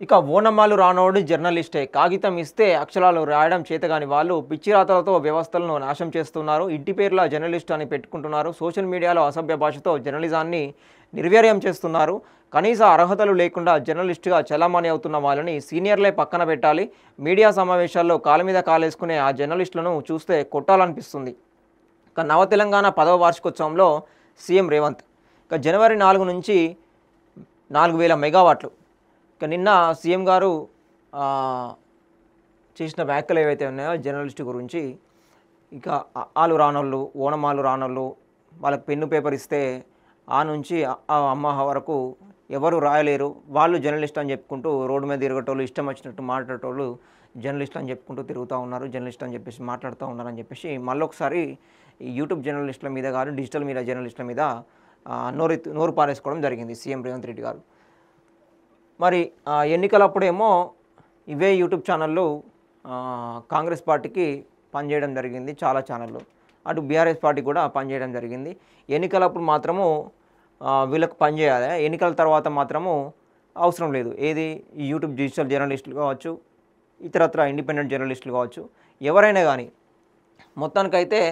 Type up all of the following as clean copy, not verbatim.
ఇక ఓనమాలు రానోడు జర్నలిస్టే. కాగితం ఇస్తే అక్షరాలు రాయడం చేతగాని వాళ్ళు పిచ్చి రాతలతో వ్యవస్థలను నాశనం చేస్తున్నారు. ఇంటి పేర్ల జర్నలిస్ట్ అని పెట్టుకుంటున్నారు. సోషల్ మీడియాలో అసభ్య భాషతో జర్నలిజాన్ని నిర్వీర్యం చేస్తున్నారు. కనీస అర్హతలు లేకుండా జర్నలిస్టుగా చలామణి అవుతున్న వాళ్ళని సీనియర్లే పక్కన పెట్టాలి. మీడియా సమావేశాల్లో కాలు మీద కాలేసుకునే ఆ జర్నలిస్టులను చూస్తే కొట్టాలనిపిస్తుంది. ఇక నవ తెలంగాణ 10వ వార్షికోత్సవంలో సీఎం రేవంత్ ఇక జనవరి 4 నుంచి 4000 మెగావాట్లు. ఇక నిన్న సీఎం గారు ఆ, చేసిన వ్యాఖ్యలు ఏవైతే ఉన్నాయో జర్నలిస్టు గురించి, ఇక ఆలు రానోళ్ళు, ఓనమాలు రానోళ్ళు, వాళ్ళకి పెన్ను పేపర్ ఇస్తే ఆ నుంచి ఆ అమ్మ వరకు ఎవరు రాయలేరు, వాళ్ళు జర్నలిస్ట్ అని చెప్పుకుంటూ రోడ్డు మీద తిరగటోళ్ళు, ఇష్టం వచ్చినట్టు మాట్లాడేటోళ్ళు జర్నలిస్ట్ అని చెప్పుకుంటూ తిరుగుతూ ఉన్నారు, జర్నలిస్ట్ అని చెప్పేసి మాట్లాడుతూ ఉన్నారని చెప్పేసి మళ్ళొకసారి ఈ యూట్యూబ్ జర్నలిస్టుల మీద కానీ డిజిటల్ మీడియా జర్నలిస్టుల మీద నోరు పారేసుకోవడం జరిగింది సీఎం రేవంత్ రెడ్డి గారు. మరి ఎన్నికలప్పుడేమో ఇవే యూట్యూబ్ ఛానళ్ళు కాంగ్రెస్ పార్టీకి పనిచేయడం జరిగింది, చాలా ఛానళ్ళు. అటు బీఆర్ఎస్ పార్టీ కూడా పనిచేయడం జరిగింది. ఎన్నికలప్పుడు మాత్రము వీళ్ళకు పనిచేయాలి, ఎన్నికల తర్వాత మాత్రము అవసరం లేదు. ఏది ఈ యూట్యూబ్ డిజిటల్ జర్నలిస్టులు కావచ్చు, ఇతరత్ర ఇండిపెండెంట్ జర్నలిస్టులు కావచ్చు, ఎవరైనా కానీ మొత్తానికైతే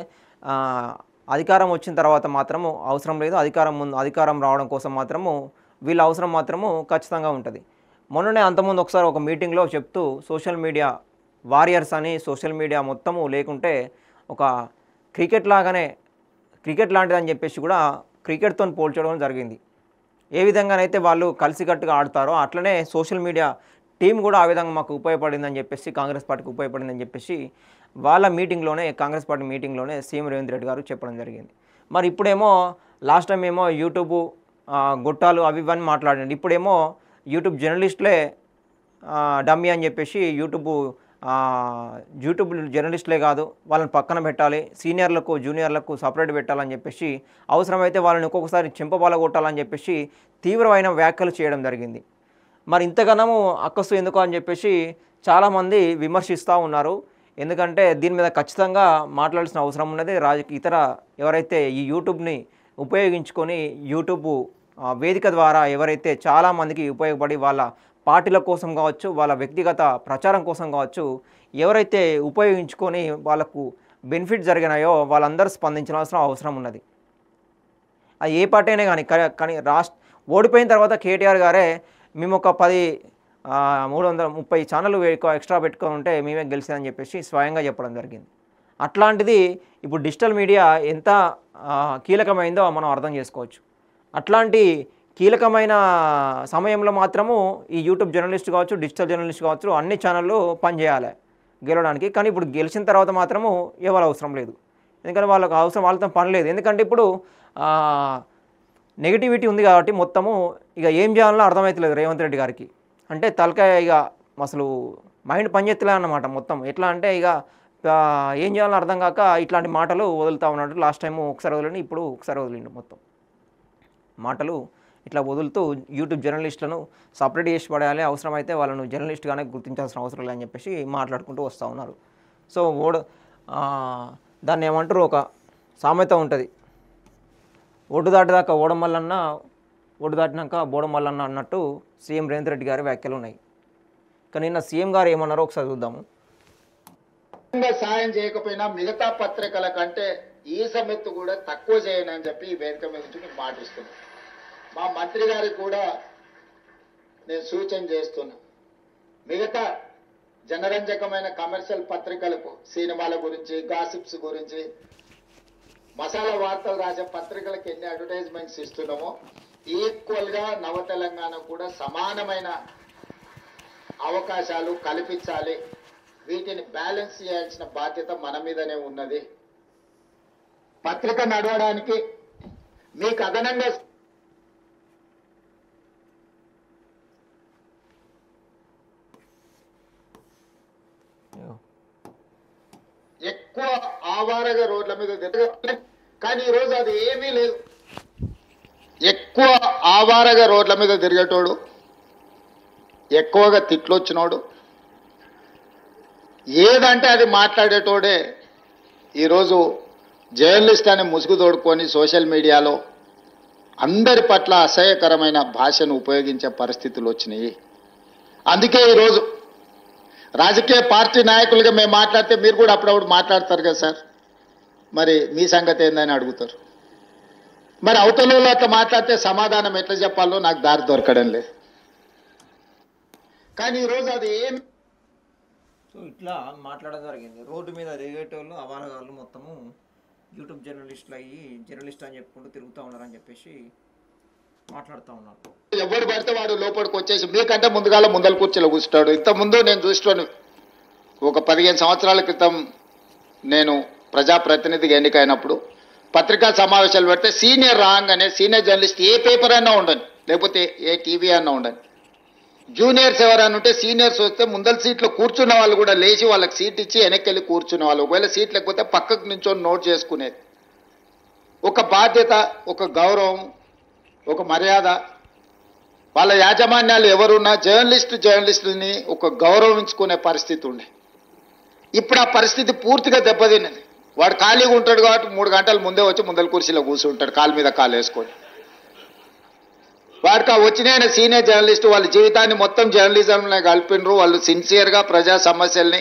అధికారం వచ్చిన తర్వాత మాత్రము అవసరం లేదు, అధికారం రావడం కోసం మాత్రము వీళ్ళ అవసరం మాత్రము ఖచ్చితంగా ఉంటుంది. మొన్ననే అంతకుముందు ఒకసారి ఒక మీటింగ్లో చెప్తూ సోషల్ మీడియా వారియర్స్ అని, సోషల్ మీడియా మొత్తము లేకుంటే ఒక క్రికెట్ లాంటిదని చెప్పేసి కూడా క్రికెట్తో పోల్చడం జరిగింది. ఏ విధంగానైతే వాళ్ళు కలిసికట్టుగా ఆడతారో అట్లనే సోషల్ మీడియా టీం కూడా ఆ విధంగా మాకు ఉపయోగపడిందని చెప్పేసి, కాంగ్రెస్ పార్టీకి ఉపయోగపడిందని చెప్పేసి వాళ్ళ మీటింగ్లోనే, కాంగ్రెస్ పార్టీ మీటింగ్లోనే సీఎం రేవంత్ రెడ్డి గారు చెప్పడం జరిగింది. మరి ఇప్పుడేమో లాస్ట్ టైం ఏమో యూట్యూబ్ గొట్టాలు అవి ఇవన్నీ మాట్లాడండి, ఇప్పుడేమో యూట్యూబ్ జర్నలిస్టులే డమ్మీ అని చెప్పేసి యూట్యూబ్ జర్నలిస్టులే కాదు వాళ్ళని పక్కన పెట్టాలి, సీనియర్లకు జూనియర్లకు సపరేట్ పెట్టాలని చెప్పేసి, అవసరమైతే వాళ్ళని ఒక్కొక్కసారి చెంపబాల కొట్టాలని చెప్పేసి తీవ్రమైన వ్యాఖ్యలు చేయడం జరిగింది. మరి ఇంతగానము అక్కసు ఎందుకు అని చెప్పేసి చాలామంది విమర్శిస్తూ ఉన్నారు. ఎందుకంటే దీని మీద ఖచ్చితంగా మాట్లాడాల్సిన అవసరం ఉన్నది. ఇతర ఎవరైతే ఈ యూట్యూబ్ని ఉపయోగించుకొని యూట్యూబ్ వేదిక ద్వారా ఎవరైతే చాలామందికి ఉపయోగపడి వాళ్ళ పార్టీల కోసం కావచ్చు, వాళ్ళ వ్యక్తిగత ప్రచారం కోసం కావచ్చు, ఎవరైతే ఉపయోగించుకొని వాళ్ళకు బెనిఫిట్ జరిగినాయో వాళ్ళందరూ స్పందించాల్సిన అవసరం ఉన్నది. అది ఏ పార్టీ అయినా కానీ ఓడిపోయిన తర్వాత కేటీఆర్ గారే మేము ఒక 330 ఛానళ్ళు ఎక్స్ట్రా పెట్టుకొని ఉంటే మేమే గెలిచామని చెప్పేసి స్వయంగా చెప్పడం జరిగింది. అట్లాంటిది ఇప్పుడు డిజిటల్ మీడియా ఎంత కీలకమైందో మనం అర్థం చేసుకోవచ్చు. అట్లాంటి కీలకమైన సమయంలో మాత్రము ఈ యూట్యూబ్ జర్నలిస్ట్ కావచ్చు, డిజిటల్ జర్నలిస్ట్ కావచ్చు, అన్ని ఛానళ్ళు పనిచేయాలి గెలవడానికి. కానీ ఇప్పుడు గెలిచిన తర్వాత మాత్రము ఎవరు అవసరం లేదు, ఎందుకంటే వాళ్ళతో పని లేదు. ఎందుకంటే ఇప్పుడు నెగిటివిటీ ఉంది కాబట్టి మొత్తము ఇక ఏం చేయాలో అర్థమవుతలేదు రేవంత్ రెడ్డి గారికి. అంటే తలకాయ ఇక అసలు మైండ్ పనిచేస్తలే అన్నమాట మొత్తం. ఎట్లా అంటే ఇక ఏం చేయాలో అర్థం కాక ఇట్లాంటి మాటలు వదులుతూ ఉన్నాడు. లాస్ట్ టైము ఒకసారి వదిలిండు, ఇప్పుడు ఒకసారి వదిలిండు. మొత్తం మాటలు ఇట్లా వదులుతూ యూట్యూబ్ జర్నలిస్టులను సపరేట్ చేసి పడేయాలి, అవసరమైతే వాళ్ళను జర్నలిస్ట్గానే గుర్తించాల్సిన అవసరం లేదని చెప్పేసి మాట్లాడుకుంటూ వస్తూ ఉన్నారు. సో దాన్ని ఏమంటారు, ఒక సామెత ఉంటుంది, ఒడ్డు దాటిదాకా ఓడమల్లన్న, ఒడ్డు దాటినాక బోడమల్లన్న అన్నట్టు సీఎం రేవంత్ రెడ్డి గారి వ్యాఖ్యలు ఉన్నాయి. కానీ నిన్న సీఎం గారు ఏమన్నారో ఒకసారి చూద్దాము. సాయం చేయకపోయినా మిగతా పత్రికల కంటే ఈ సమ్మెత్తు కూడా తక్కువ చేయను అని చెప్పి ఈ వేదిక మీద నుంచి మీకు మాటిస్తున్నాను. మా మంత్రి గారికి కూడా నేను సూచన చేస్తున్నా, మిగతా జనరంజకమైన కమర్షియల్ పత్రికలకు సినిమాల గురించి, గాసిప్స్ గురించి, మసాలా వార్తలు రాసే పత్రికలకు ఎన్ని అడ్వర్టైజ్మెంట్స్ ఇస్తున్నామో ఈక్వల్ గా నవ తెలంగాణ కూడా సమానమైన అవకాశాలు కల్పించాలి. వీటిని బ్యాలెన్స్ చేయాల్సిన బాధ్యత మన మీదనే ఉన్నది. పత్రిక నడవడానికి మీకు అదనంగా ఎక్కువ ఆవారగా రోడ్ల మీద తిరగ, కానీ ఈరోజు అది ఏమీ లేదు. ఎక్కువ ఆవారగా రోడ్ల మీద తిరిగేటోడు, ఎక్కువగా తిట్లొచ్చినోడు, ఏదంటే అది మాట్లాడేటోడే ఈరోజు జర్నలిస్ట్ అనే ముసుగు తోడుకొని సోషల్ మీడియాలో అందరి పట్ల అసహ్యకరమైన భాషను ఉపయోగించే పరిస్థితులు వచ్చినాయి. అందుకే ఈరోజు రాజకీయ పార్టీ నాయకులుగా మేము మాట్లాడితే మీరు కూడా అప్పుడప్పుడు మాట్లాడతారు కదా సార్, మరి మీ సంగతి ఏందని అడుగుతారు. మరి అవతల అట్లా మాట్లాడితే సమాధానం ఎట్లా చెప్పాలో నాకు దారి దొరకడం లేదు. కానీ ఈరోజు అది ఏం సో ఇట్లా మాట్లాడడం జరిగింది. రోడ్డు మీద దిగేటోళ్ళు అవారగాళ్ళు మొత్తము యూట్యూబ్ జర్నలిస్టులు అయ్యి జర్నలిస్ట్ అని చెప్పుకుంటూ తిరుగుతూ ఉన్నారని చెప్పేసి మాట్లాడుతూ ఉన్నారు. ఎవడు పడితే వాడు లోపలికి వచ్చేసి మీకంటే ముందుగాల ముందల కూర్చోలో కూర్చుంటాడు. ఇంతకుముందు నేను చూస్తాను, ఒక 15 సంవత్సరాల క్రితం నేను ప్రజాప్రతినిధిగా ఎన్నికైనప్పుడు పత్రికా సమావేశాలు పెడితే సీనియర్ రాగానే సీనియర్ జర్నలిస్ట్ ఏ పేపర్ అయినా ఉండని, లేకపోతే ఏ టీవీ అన్నా ఉండని, జూనియర్స్ ఎవరైనా ఉంటే సీనియర్స్ వస్తే ముందల సీట్లో కూర్చున్న వాళ్ళు కూడా లేచి వాళ్ళకి సీట్ ఇచ్చి వెనక్కి వెళ్ళి కూర్చునే వాళ్ళు. ఒకవేళ సీట్ లేకపోతే పక్కకు నుంచొని నోట్ చేసుకునేది. ఒక బాధ్యత, ఒక గౌరవం, ఒక మర్యాద. వాళ్ళ యాజమాన్యాలు ఎవరున్నా జర్నలిస్టుని ఒక గౌరవించుకునే పరిస్థితి ఉండే. ఇప్పుడు ఆ పరిస్థితి పూర్తిగా దెబ్బతిన్నది. వాడు ఖాళీగా ఉంటాడు కాబట్టి 3 గంటల ముందే వచ్చి ముందల కుర్చీలో కూర్చుంటాడు, కాలు మీద కాలు వేసుకొని. వాడికి ఆ వచ్చిన సీనియర్ జర్నలిస్టు వాళ్ళ జీవితాన్ని మొత్తం జర్నలిజంలో కలిపినరు. వాళ్ళు సిన్సియర్గా ప్రజా సమస్యల్ని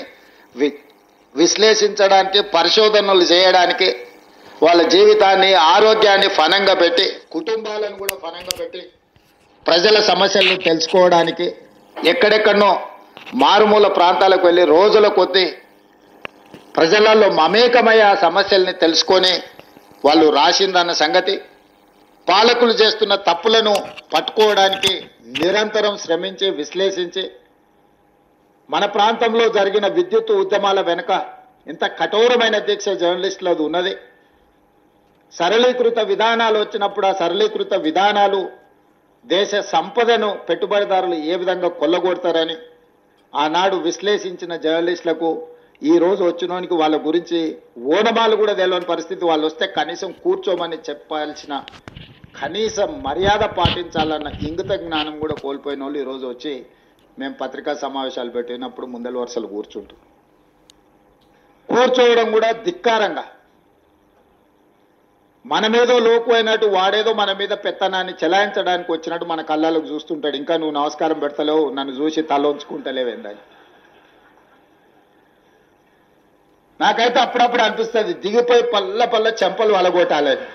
విశ్లేషించడానికి, పరిశోధనలు చేయడానికి, వాళ్ళ జీవితాన్ని, ఆరోగ్యాన్ని ఫనంగా పెట్టి, కుటుంబాలను కూడా ఫనంగా పెట్టి ప్రజల సమస్యల్ని తెలుసుకోవడానికి ఎక్కడెక్కడనో మారుమూల ప్రాంతాలకు వెళ్ళి రోజుల కొద్దీ ప్రజలలో మమేకమయ్యే ఆ సమస్యల్ని తెలుసుకొని వాళ్ళు రాసిందన్న సంగతి, పాలకులు చేస్తున్న తప్పులను పట్టుకోవడానికి నిరంతరం శ్రమించి విశ్లేషించి, మన ప్రాంతంలో జరిగిన విద్యుత్ ఉద్యమాల వెనుక ఇంత కఠోరమైన దీక్ష జర్నలిస్టులది ఉన్నది. సరళీకృత విధానాలు వచ్చినప్పుడు ఆ సరళీకృత విధానాలు దేశ సంపదను పెట్టుబడిదారులు ఏ విధంగా కొల్లగొడతారని ఆనాడు విశ్లేషించిన జర్నలిస్టులకు ఈ రోజు వచ్చినోనికి వాళ్ళ గురించి ఓనమాలు కూడా తెలియని పరిస్థితి. వాళ్ళు వస్తే కనీసం కూర్చోమని చెప్పాల్సిన కనీస మర్యాద పాటించాలన్న ఇంగిత జ్ఞానం కూడా కోల్పోయిన వాళ్ళు ఈరోజు వచ్చి మేము పత్రికా సమావేశాలు పెట్టినప్పుడు ముందల వరుసలు కూర్చోవడం కూడా ధిక్కారంగా, మన మీదో లోకు అయినట్టు వాడేదో మన మీద పెత్తనాన్ని చెలాయించడానికి వచ్చినట్టు మన కళ్ళకు చూస్తుంటాడు. ఇంకా నువ్వు నమస్కారం పెడతలేవు, నన్ను చూసి తల ఉంచుకుంటలేవేందని. నాకైతే అప్పుడప్పుడు అనిపిస్తుంది దిగిపోయి పల్ల చెంపలు వలగొట్టాలని.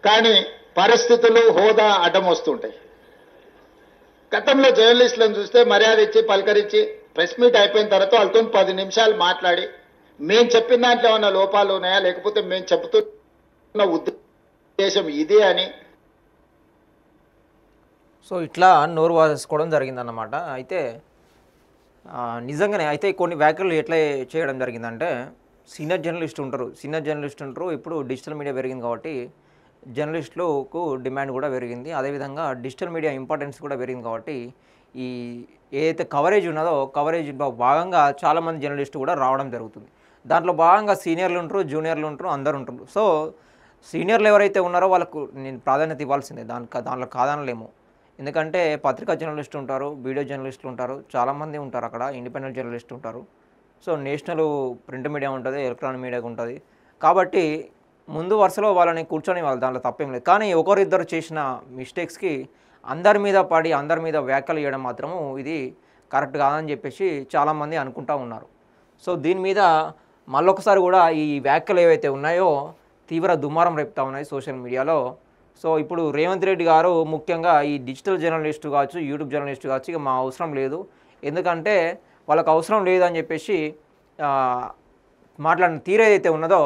కానీ పరిస్థితులు, హోదా అడ్డం వస్తుంటాయి. గతంలో జర్నలిస్టులను చూస్తే మర్యాద ఇచ్చి పలకరించి ప్రెస్ మీట్ అయిపోయిన తర్వాత వాళ్ళతో 10 నిమిషాలు మాట్లాడి మేము చెప్పిన దాంట్లో ఏమన్నా లోపాలు ఉన్నాయా, లేకపోతే మేము చెబుతున్న ఉద్దేశం ఇదే అని సో ఇట్లా నోరు వాసుకోవడం జరిగిందన్నమాట. అయితే నిజంగానే అయితే కొన్ని వ్యాఖ్యలు ఎట్లా చేయడం జరిగిందంటే, సీనియర్ జర్నలిస్ట్ ఉంటారు. ఇప్పుడు డిజిటల్ మీడియా పెరిగింది కాబట్టి జర్నలిస్టులకు డిమాండ్ కూడా పెరిగింది. అదేవిధంగా డిజిటల్ మీడియా ఇంపార్టెన్స్ కూడా పెరిగింది కాబట్టి ఈ ఏదైతే కవరేజ్ ఉన్నదో కవరేజ్లో భాగంగా చాలామంది జర్నలిస్టు కూడా రావడం జరుగుతుంది. దాంట్లో భాగంగా సీనియర్లు ఉంటారు, జూనియర్లు ఉంటారు, అందరు ఉంటారు. సో సీనియర్లు ఎవరైతే ఉన్నారో వాళ్ళకు నేను ప్రాధాన్యత ఇవ్వాల్సిందే, దాంట్లో కాదనలేము. ఎందుకంటే పత్రికా జర్నలిస్టులు ఉంటారు, వీడియో జర్నలిస్టులు ఉంటారు, చాలామంది ఉంటారు అక్కడ, ఇండిపెండెంట్ జర్నలిస్టులు ఉంటారు. సో నేషనల్ ప్రింట్ మీడియా ఉంటుంది, ఎలక్ట్రానిక్ మీడియా ఉంటుంది. కాబట్టి ముందు వరుసలో వాళ్ళని కూర్చొని వాళ్ళు దాంట్లో తప్పేం లేదు. కానీ ఒకరిద్దరు చేసిన మిస్టేక్స్కి అందరి మీద పడి అందరి మీద వ్యాఖ్యలు చేయడం మాత్రము ఇది కరెక్ట్ కాదని చెప్పేసి చాలామంది అనుకుంటూ ఉన్నారు. సో దీని మీద మళ్ళొకసారి కూడా ఈ వ్యాఖ్యలు ఏవైతే ఉన్నాయో తీవ్ర దుమారం రేపుతా ఉన్నాయి సోషల్ మీడియాలో. సో ఇప్పుడు రేవంత్ రెడ్డి గారు ముఖ్యంగా ఈ డిజిటల్ జర్నలిస్టు కావచ్చు, యూట్యూబ్ జర్నలిస్టు కావచ్చు, ఇక మా అవసరం లేదు, ఎందుకంటే వాళ్ళకు అవసరం లేదని చెప్పేసి మాట్లాడిన తీరేదైతే ఉన్నదో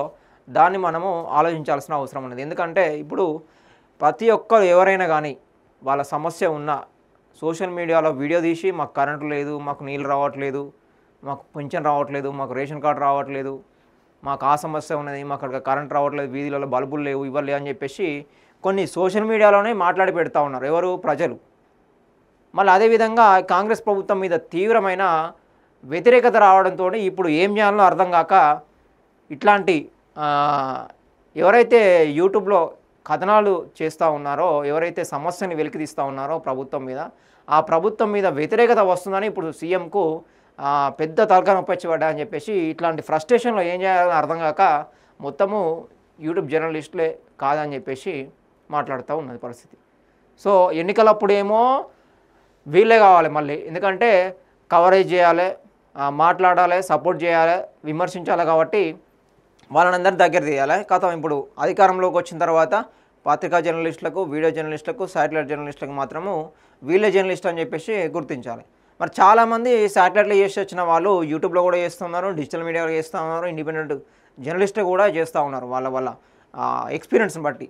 దాన్ని మనము ఆలోచించాల్సిన అవసరం ఉన్నది. ఎందుకంటే ఇప్పుడు ప్రతి ఒక్కరు ఎవరైనా కానీ వాళ్ళ సమస్య ఉన్న సోషల్ మీడియాలో వీడియో తీసి మాకు కరెంటు లేదు, మాకు నీళ్ళు రావట్లేదు, మాకు పింఛన్ రావట్లేదు, మాకు రేషన్ కార్డు రావట్లేదు, మాకు ఆ సమస్య ఉన్నది, మాకు అక్కడ కరెంట్ రావట్లేదు, వీధులలో బల్బులు లేవు, ఇవ్వలే అని చెప్పేసి కొన్ని సోషల్ మీడియాలోనే మాట్లాడి పెడతా ఉన్నారు ఎవరు, ప్రజలు. మళ్ళీ అదేవిధంగా కాంగ్రెస్ ప్రభుత్వం మీద తీవ్రమైన వ్యతిరేకత రావడంతో ఇప్పుడు ఏం చేయాలో అర్థం కాక ఇట్లాంటి ఎవరైతే యూట్యూబ్లో కథనాలు చేస్తూ ఉన్నారో, ఎవరైతే సమస్యని వెలికితీస్తూ ఉన్నారో ప్రభుత్వం మీద, ఆ ప్రభుత్వం మీద వ్యతిరేకత వస్తుందని ఇప్పుడు సీఎంకు పెద్ద తలకాయ నొప్పి పడ్డాయని చెప్పేసి ఇట్లాంటి ఫ్రస్ట్రేషన్లో ఏం చేయాలని అర్థం కాక మొత్తము యూట్యూబ్ జర్నలిస్టులే కాదని చెప్పేసి మాట్లాడుతూ ఉన్నది పరిస్థితి. సో ఎన్నికలప్పుడేమో వీళ్ళే కావాలి మళ్ళీ. ఎందుకంటే కవరేజ్ చేయాలి, మాట్లాడాలి, సపోర్ట్ చేయాలి, విమర్శించాలి. కాబట్టి వాళ్ళని అందరినీ దగ్గర తీయాలి. కథ ఇప్పుడు అధికారంలోకి వచ్చిన తర్వాత పత్రికా జర్నలిస్టులకు, వీడియో జర్నలిస్టులకు, శాటిలైట్ జర్నలిస్టులకు మాత్రము వీళ్ళే జర్నలిస్ట్ అని చెప్పేసి గుర్తించాలి. మరి చాలామంది శాటిలైట్లో చేసి వచ్చిన వాళ్ళు యూట్యూబ్లో కూడా చేస్తున్నారు, డిజిటల్ మీడియాలో చేస్తూ ఉన్నారు, ఇండిపెండెంట్ జర్నలిస్టు కూడా చేస్తూ ఉన్నారు వాళ్ళ ఎక్స్పీరియన్స్ని బట్టి.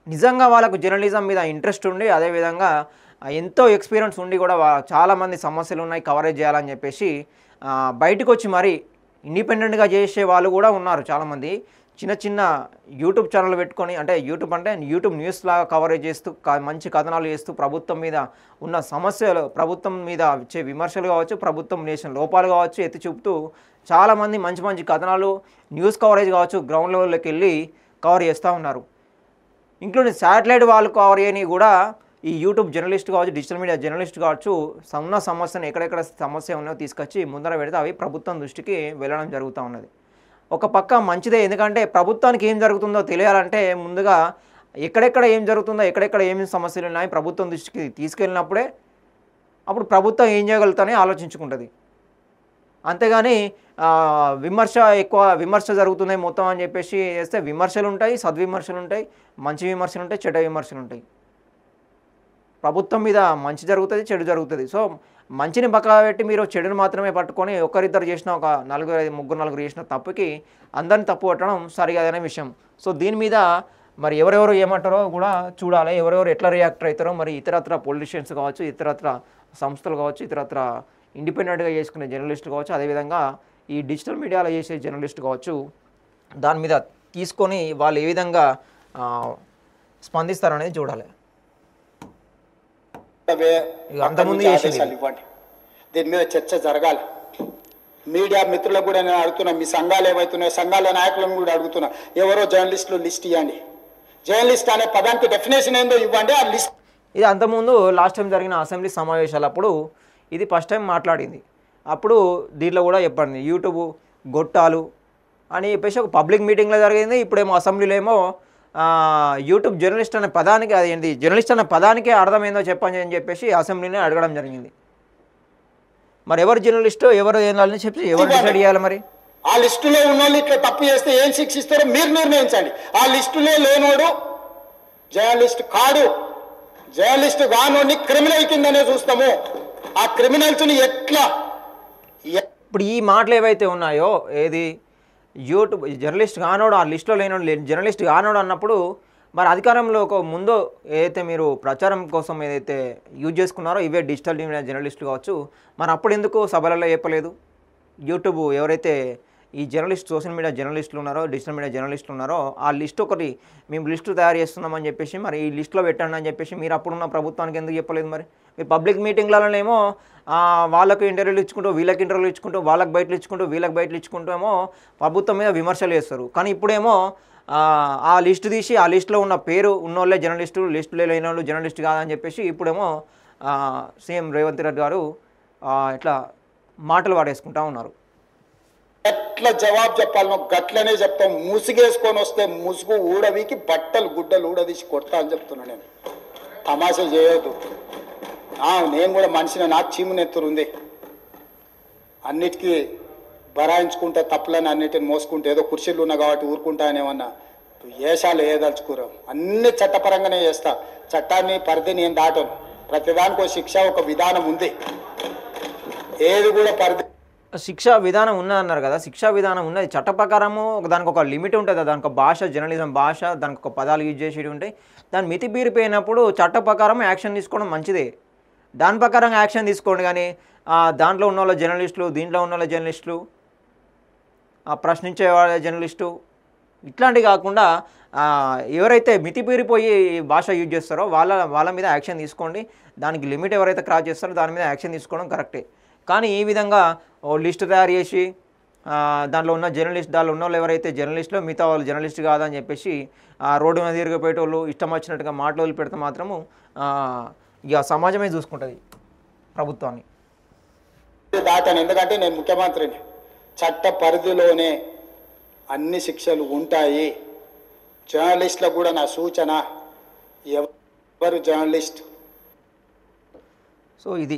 నిజంగా వాళ్ళకు జర్నలిజం మీద ఇంట్రెస్ట్ ఉండి అదేవిధంగా ఎంతో ఎక్స్పీరియన్స్ ఉండి కూడా చాలామంది సమస్యలు ఉన్నాయి కవరేజ్ చేయాలని చెప్పేసి బయటకు వచ్చి మరి ఇండిపెండెంట్గా చేసే వాళ్ళు కూడా ఉన్నారు చాలామంది. చిన్న చిన్న యూట్యూబ్ ఛానల్ పెట్టుకొని, అంటే యూట్యూబ్ న్యూస్ లాగా కవరేజ్ చేస్తూ మంచి కథనాలు చేస్తూ ప్రభుత్వం మీద ఉన్న సమస్యలు, ప్రభుత్వం మీద వచ్చే విమర్శలు కావచ్చు, ప్రభుత్వం చేసిన లోపాలు కావచ్చు ఎత్తి చూపుతూ చాలామంది మంచి మంచి కథనాలు, న్యూస్ కవరేజ్ కావచ్చు గ్రౌండ్ లెవెల్లోకి వెళ్ళి కవర్ చేస్తూ ఉన్నారు. ఇంక్లూడింగ్ శాటిలైట్ వాళ్ళు కవర్ చేయని కూడా ఈ యూట్యూబ్ జర్నలిస్ట్ కావచ్చు, డిజిటల్ మీడియా జర్నలిస్ట్ కావచ్చు ఉన్న సమస్యను ఎక్కడెక్కడ సమస్య ఉన్నాయో తీసుకొచ్చి ముందర పెడితే అవి ప్రభుత్వం దృష్టికి వెళ్ళడం జరుగుతూ ఉన్నది. ఒక పక్క మంచిదే, ఎందుకంటే ప్రభుత్వానికి ఏం జరుగుతుందో తెలియాలంటే ముందుగా ఎక్కడెక్కడ ఏం జరుగుతుందో, ఎక్కడెక్కడ ఏమి సమస్యలు ఉన్నాయి ప్రభుత్వం దృష్టికి తీసుకెళ్ళినప్పుడే అప్పుడు ప్రభుత్వం ఏం చేయగలుగుతానే ఆలోచించుకుంటుంది. అంతేగాని విమర్శ జరుగుతున్నాయి మొత్తం అని చెప్పేసి చేస్తే విమర్శలు ఉంటాయి, సద్విమర్శలు ఉంటాయి, మంచి విమర్శలు ఉంటాయి, చెడ్డ విమర్శలు ఉంటాయి. ప్రభుత్వం మీద మంచి జరుగుతుంది, చెడు జరుగుతుంది. సో మంచిని పక్కన పెట్టి మీరు చెడుని మాత్రమే పట్టుకొని ఒకరిద్దరు చేసిన, ఒక ముగ్గురు చేసిన తప్పుకి అందరిని తప్పు పట్టడం సరిగాదనే విషయం. సో దీని మీద మరి ఎవరెవరు ఏమంటారో కూడా చూడాలి, ఎవరెవరు ఎట్లా రియాక్ట్ అవుతారో. మరి ఇతరత్ర పొలిటీషియన్స్ కావచ్చు, ఇతరత్ర సంస్థలు కావచ్చు, ఇతరత్ర ఇండిపెండెంట్గా చేసుకునే జర్నలిస్టులు కావచ్చు, అదేవిధంగా ఈ డిజిటల్ మీడియాలో చేసే జర్నలిస్ట్ కావచ్చు, దాని మీద తీసుకొని వాళ్ళు ఏ విధంగా స్పందిస్తారనేది చూడాలి. అంతకుముందు ఇవ్వండి, దీని మీద చర్చ జరగాలి. మీడియా మిత్రులకు కూడా నేను అడుగుతున్నా, మీ సంఘాలు ఏవైతున్నాయో సంఘాల నాయకులను కూడా అడుగుతున్నా, ఎవరో జర్నలిస్టులు లిస్ట్ ఇవ్వండి. జర్నలిస్ట్ అనే పదానికి డెఫినేషన్ ఏందో ఇవ్వండి. ఆ లిస్ట్ ఇది అంతకుముందు లాస్ట్ టైం జరిగిన అసెంబ్లీ సమావేశాలప్పుడు ఇది ఫస్ట్ టైం మాట్లాడింది. అప్పుడు దీంట్లో కూడా చెప్పండి యూట్యూబ్ గొట్టాలు అని చెప్పేసి ఒక పబ్లిక్ మీటింగ్లో జరిగింది. ఇప్పుడేమో అసెంబ్లీలో ఏమో యూట్యూబ్ జర్నలిస్ట్ అనే పదానికి, అది ఏంటి జర్నలిస్ట్ అనే పదానికే అర్థమైందో చెప్పండి అని చెప్పేసి అసెంబ్లీనే అడగడం జరిగింది. మరి ఎవరు జర్నలిస్టు, ఎవరు ఏందని చెప్పి ఎవరు డిసైడ్ చేయాలి? మరి ఆ లిస్టులో ఉన్న వాళ్ళు ఇట్లా తప్పు చేస్తే ఏం శిక్షిస్తారో మీరు నిర్ణయించండి. ఆ లిస్టులో లేనోడు జర్నలిస్ట్ కాడు, జర్నలిస్ట్ కానోడిని క్రిమినల్ కిందనే చూస్తాము. ఆ క్రిమినల్స్ని ఎట్లా ఇప్పుడు ఈ మాటలు ఏవైతే ఉన్నాయో, ఏది యూట్యూబ్ జర్నలిస్ట్ కానోడు, ఆ లిస్టులో లేనోడు జర్నలిస్ట్ కానోడు అన్నప్పుడు మరి అధికారంలో ఒక ముందు ఏదైతే మీరు ప్రచారం కోసం ఏదైతే యూజ్ చేసుకున్నారో ఇవే డిజిటల్ మీడియా జర్నలిస్టులు కావచ్చు, మరి అప్పుడు ఎందుకు సభలలో చెప్పలేదు? యూట్యూబ్ ఎవరైతే ఈ జర్నలిస్ట్ సోషల్ మీడియా జర్నలిస్టులు ఉన్నారో, డిజిటల్ మీడియా జర్నలిస్టులు ఉన్నారో ఆ లిస్ట్ ఒకటి మేము లిస్టు తయారు చేస్తున్నామని చెప్పేసి మరి ఈ లిస్టులో పెట్టండి అని చెప్పేసి మీరు అప్పుడున్న ప్రభుత్వానికి ఎందుకు చెప్పలేదు? మరి మీ పబ్లిక్ మీటింగ్లలోనేమో వాళ్ళకు ఇంటర్వ్యూలు ఇచ్చుకుంటూ, వీళ్ళకి ఇంటర్వ్యూలు ఇచ్చుకుంటూ, వాళ్ళకి బయటలు ఇచ్చుకుంటూ, వీళ్ళకి బయటలు ఇచ్చుకుంటూ ఏమో ప్రభుత్వం మీద విమర్శలు చేస్తారు. కానీ ఇప్పుడేమో ఆ లిస్టు తీసి ఆ లిస్టులో ఉన్న పేరు ఉన్నోళ్ళే జర్నలిస్టు, లిస్టులో లేని వాళ్ళు జర్నలిస్ట్ కాదని చెప్పేసి ఇప్పుడేమో సీఎం రేవంత్ రెడ్డి గారు ఇట్లా మాటలు వాడేసుకుంటా ఉన్నారు. ఎట్లా జవాబు చెప్పాలనో గట్లనే చెప్తాం. ముసుగేసుకొని వస్తే ముసుగు ఊడవీకి బట్టలు గుడ్డలు ఊడదీసి కొడతా అని చెప్తున్నా. నేను తమాషా చేయొద్దు. నేను కూడా మనిషిని, నాకు చీమునెత్తురుంది. అన్నిటికీ బరాయించుకుంటే తప్పులని అన్నిటిని మోసుకుంటే ఏదో కుర్చీలు ఉన్నా కాబట్టి ఊరుకుంటానేమన్నా ఏషాలు ఏదలుచుకురావు. అన్ని చట్టపరంగానే చేస్తా. చట్టాన్ని పరిధి నేను దాటను. ప్రతిదానికి ఒక శిక్ష, ఒక విధానం ఉంది. ఏది కూడా పరిధి శిక్షా విధానం ఉన్నదన్నారు కదా, శిక్షా విధానం ఉన్నది చట్ట ప్రకారము. దానికి ఒక లిమిట్ ఉంటుంది, దానికి ఒక భాష, జర్నలిజం భాష, దానికి ఒక పదాలు యూజ్ చేసేవి ఉంటాయి. దాన్ని మితి బీరిపోయినప్పుడు చట్ట ప్రకారం యాక్షన్ తీసుకోవడం మంచిదే. దాని ప్రకారం యాక్షన్ తీసుకోండి. కానీ దాంట్లో ఉన్న వాళ్ళ జర్నలిస్టులు, దీంట్లో ఉన్న వాళ్ళ జర్నలిస్టులు, ప్రశ్నించే వాళ్ళ జర్నలిస్టు, ఇట్లాంటివి కాకుండా ఎవరైతే మితిపీరిపోయి భాష యూజ్ చేస్తారో వాళ్ళ మీద యాక్షన్ తీసుకోండి. దానికి లిమిట్ ఎవరైతే క్రాస్ చేస్తారో దాని మీద యాక్షన్ తీసుకోవడం కరెక్టే. కానీ ఈ విధంగా లిస్ట్ తయారు చేసి దాంట్లో ఉన్న వాళ్ళు ఎవరైతే జర్నలిస్టులో మిగతా వాళ్ళు జర్నలిస్ట్ కాదని చెప్పేసి రోడ్డు మీద తిరిగిపోయేటోళ్ళు ఇష్టం వచ్చినట్టుగా మాటలు పెడితే మాత్రము ఇక సమాజమే చూసుకుంటుంది ప్రభుత్వాన్ని. దాటాను, ఎందుకంటే నేను ముఖ్యమంత్రిని. చట్ట పరిధిలోనే అన్ని శిక్షలు ఉంటాయి. జర్నలిస్టులకు కూడా నా సూచన, ఎవరు జర్నలిస్ట్ సో ఇది